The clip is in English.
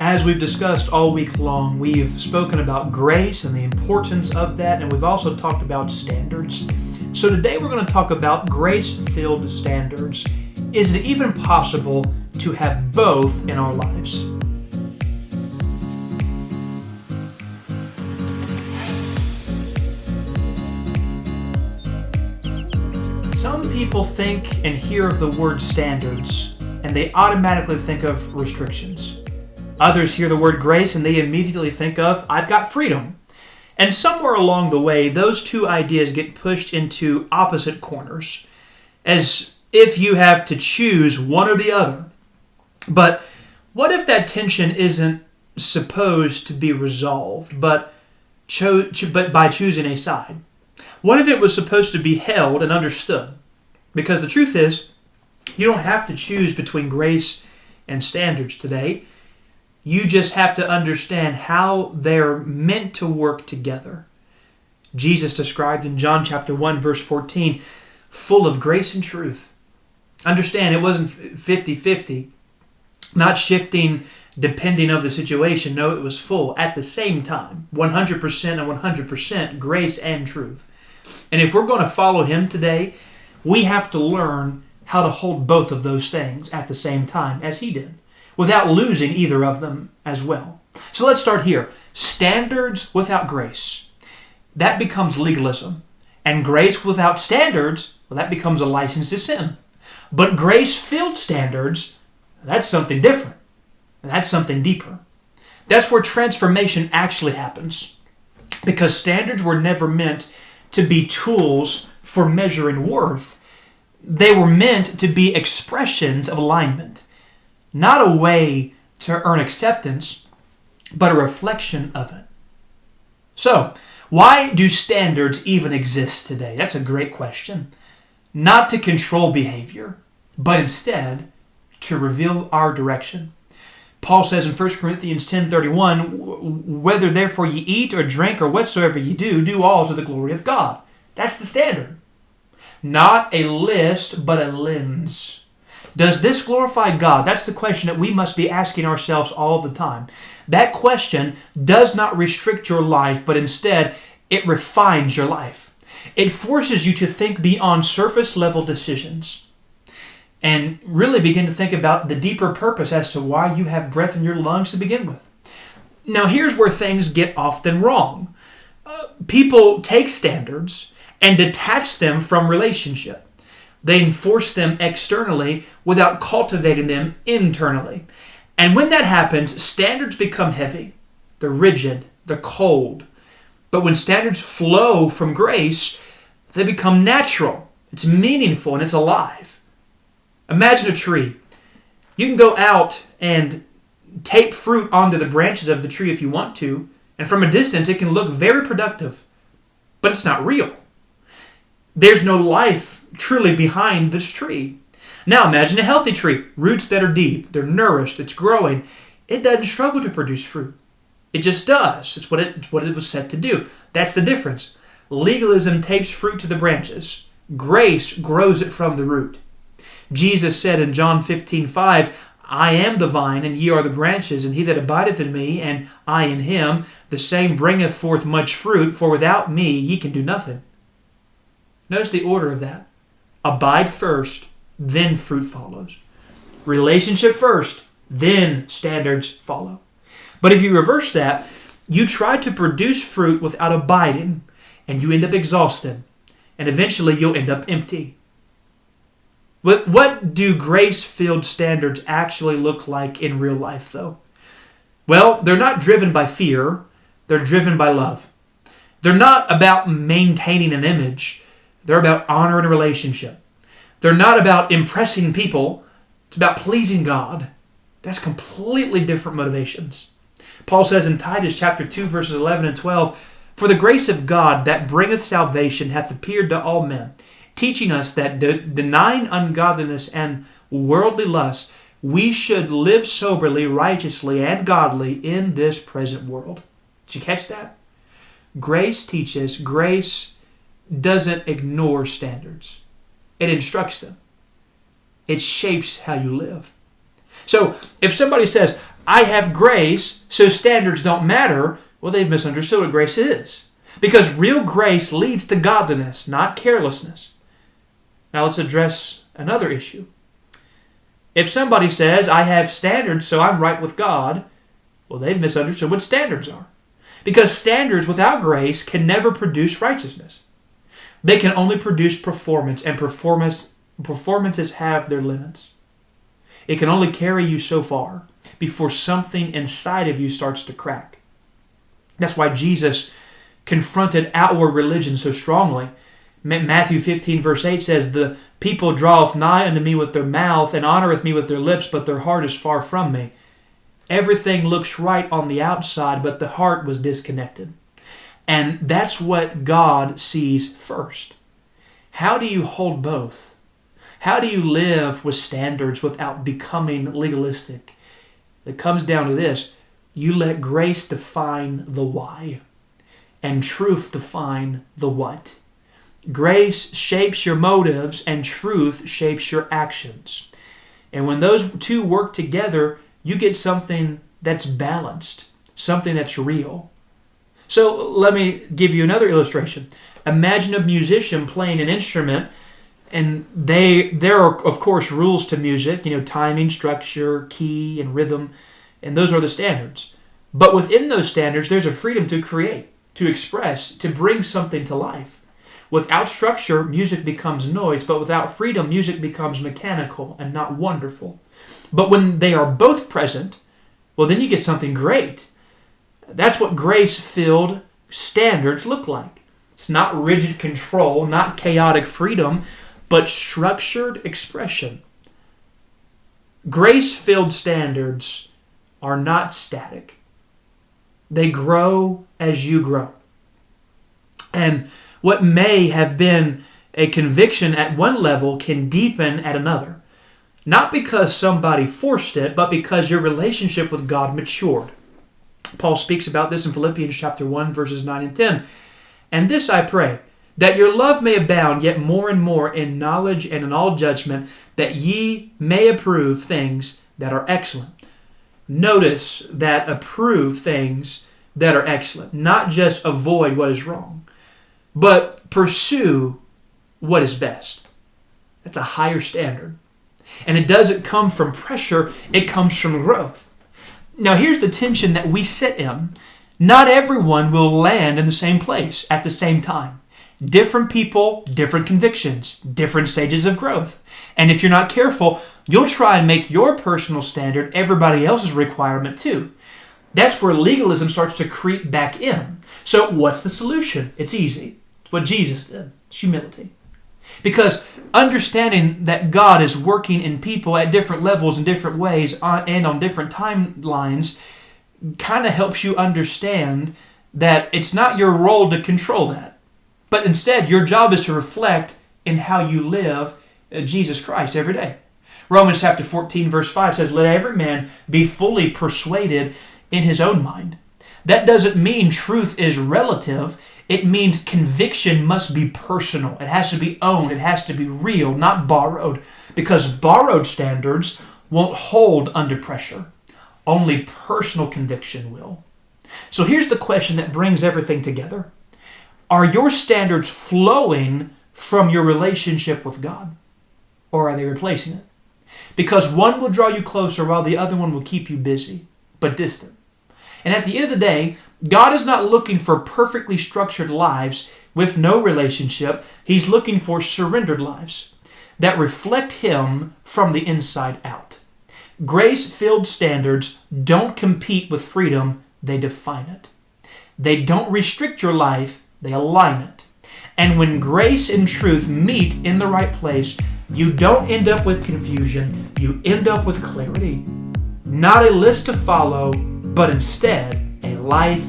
As we've discussed all week long, we've spoken about grace and the importance of that, and we've also talked about standards. So today we're going to talk about grace-filled standards. Is it even possible to have both in our lives? Some people think and hear of the word standards, and they automatically think of restrictions. Others hear the word grace and they immediately think of, I've got freedom. And somewhere along the way, those two ideas get pushed into opposite corners, as if you have to choose one or the other. But what if that tension isn't supposed to be resolved, but by choosing a side? What if it was supposed to be held and understood? Because the truth is, you don't have to choose between grace and standards today. You just have to understand how they're meant to work together. Jesus described in John chapter 1, verse 14, full of grace and truth. Understand, it wasn't 50-50, not shifting depending on the situation. No, it was full at the same time, 100% and 100% grace and truth. And if we're going to follow Him today, we have to learn how to hold both of those things at the same time as He did, without losing either of them as well. So let's start here. Standards without grace, that becomes legalism. And grace without standards, well, that becomes a license to sin. But grace-filled standards, that's something different. And that's something deeper. That's where transformation actually happens. Because standards were never meant to be tools for measuring worth. They were meant to be expressions of alignment. Not a way to earn acceptance, but a reflection of it. So, why do standards even exist today? That's a great question. Not to control behavior, but instead to reveal our direction. Paul says in 1 Corinthians 10:31, whether therefore ye eat or drink or whatsoever ye do, do all to the glory of God. That's the standard. Not a list, but a lens. Does this glorify God? That's the question that we must be asking ourselves all the time. That question does not restrict your life, but instead it refines your life. It forces you to think beyond surface level decisions and really begin to think about the deeper purpose as to why you have breath in your lungs to begin with. Now here's where things get often wrong. People take standards and detach them from relationship. They enforce them externally without cultivating them internally. And when that happens, standards become heavy. They're rigid. They're cold. But when standards flow from grace, they become natural. It's meaningful and it's alive. Imagine a tree. You can go out and tape fruit onto the branches of the tree if you want to, and from a distance it can look very productive, but it's not real. There's no life truly behind this tree. Now imagine a healthy tree. Roots that are deep. They're nourished. It's growing. It doesn't struggle to produce fruit. It just does. It's what it was set to do. That's the difference. Legalism tapes fruit to the branches. Grace grows it from the root. Jesus said in John 15:5, I am the vine, and ye are the branches, and he that abideth in me, and I in him, the same bringeth forth much fruit, for without me ye can do nothing. Notice the order of that. Abide first, then fruit follows. Relationship first, then standards follow. But if you reverse that, you try to produce fruit without abiding, and you end up exhausted, and eventually you'll end up empty. What do grace-filled standards actually look like in real life, though? Well, they're not driven by fear, they're driven by love. They're not about maintaining an image. They're about honor and relationship. They're not about impressing people. It's about pleasing God. That's completely different motivations. Paul says in Titus chapter 2, verses 11 and 12, for the grace of God that bringeth salvation hath appeared to all men, teaching us that denying ungodliness and worldly lust, we should live soberly, righteously, and godly in this present world. Did you catch that? Grace teaches, grace doesn't ignore standards. It instructs them. It shapes how you live. So if somebody says, I have grace, so standards don't matter, well, they've misunderstood what grace is. Because real grace leads to godliness, not carelessness. Now let's address another issue. If somebody says, I have standards, so I'm right with God, well, they've misunderstood what standards are. Because standards without grace can never produce righteousness. They can only produce performance, and performances have their limits. It can only carry you so far before something inside of you starts to crack. That's why Jesus confronted outward religion so strongly. Matthew 15 verse 8 says, the people draweth nigh unto me with their mouth, and honoreth me with their lips, but their heart is far from me. Everything looks right on the outside, but the heart was disconnected. And that's what God sees first. How do you hold both? How do you live with standards without becoming legalistic? It comes down to this. You let grace define the why, and truth define the what. Grace shapes your motives, and truth shapes your actions. And when those two work together, you get something that's balanced, something that's real. So let me give you another illustration. Imagine a musician playing an instrument, and there are, of course, rules to music, timing, structure, key, and rhythm, and those are the standards. But within those standards, there's a freedom to create, to express, to bring something to life. Without structure, music becomes noise, but without freedom, music becomes mechanical and not wonderful. But when they are both present, well, then you get something great. That's what grace-filled standards look like. It's not rigid control, not chaotic freedom, but structured expression. Grace-filled standards are not static. They grow as you grow. And what may have been a conviction at one level can deepen at another. Not because somebody forced it, but because your relationship with God matured. Paul speaks about this in Philippians chapter 1, verses 9 and 10. And this I pray, that your love may abound yet more and more in knowledge and in all judgment, that ye may approve things that are excellent. Notice that approve things that are excellent, not just avoid what is wrong, but pursue what is best. That's a higher standard. And it doesn't come from pressure, it comes from growth. Now here's the tension that we sit in. Not everyone will land in the same place at the same time. Different people, different convictions, different stages of growth. And if you're not careful, you'll try and make your personal standard everybody else's requirement too. That's where legalism starts to creep back in. So what's the solution? It's easy. It's what Jesus did. It's humility. Because understanding that God is working in people at different levels in different ways and on different timelines kind of helps you understand that it's not your role to control that. But instead, your job is to reflect in how you live Jesus Christ every day. Romans chapter 14, verse 5 says, let every man be fully persuaded in his own mind. That doesn't mean truth is relative. It means conviction must be personal. It has to be owned. It has to be real, not borrowed. Because borrowed standards won't hold under pressure. Only personal conviction will. So here's the question that brings everything together. Are your standards flowing from your relationship with God? Or are they replacing it? Because one will draw you closer while the other one will keep you busy, but distant. And at the end of the day, God is not looking for perfectly structured lives with no relationship. He's looking for surrendered lives that reflect Him from the inside out. Grace-filled standards don't compete with freedom, they define it. They don't restrict your life, they align it. And when grace and truth meet in the right place, you don't end up with confusion, you end up with clarity. Not a list to follow, but instead a life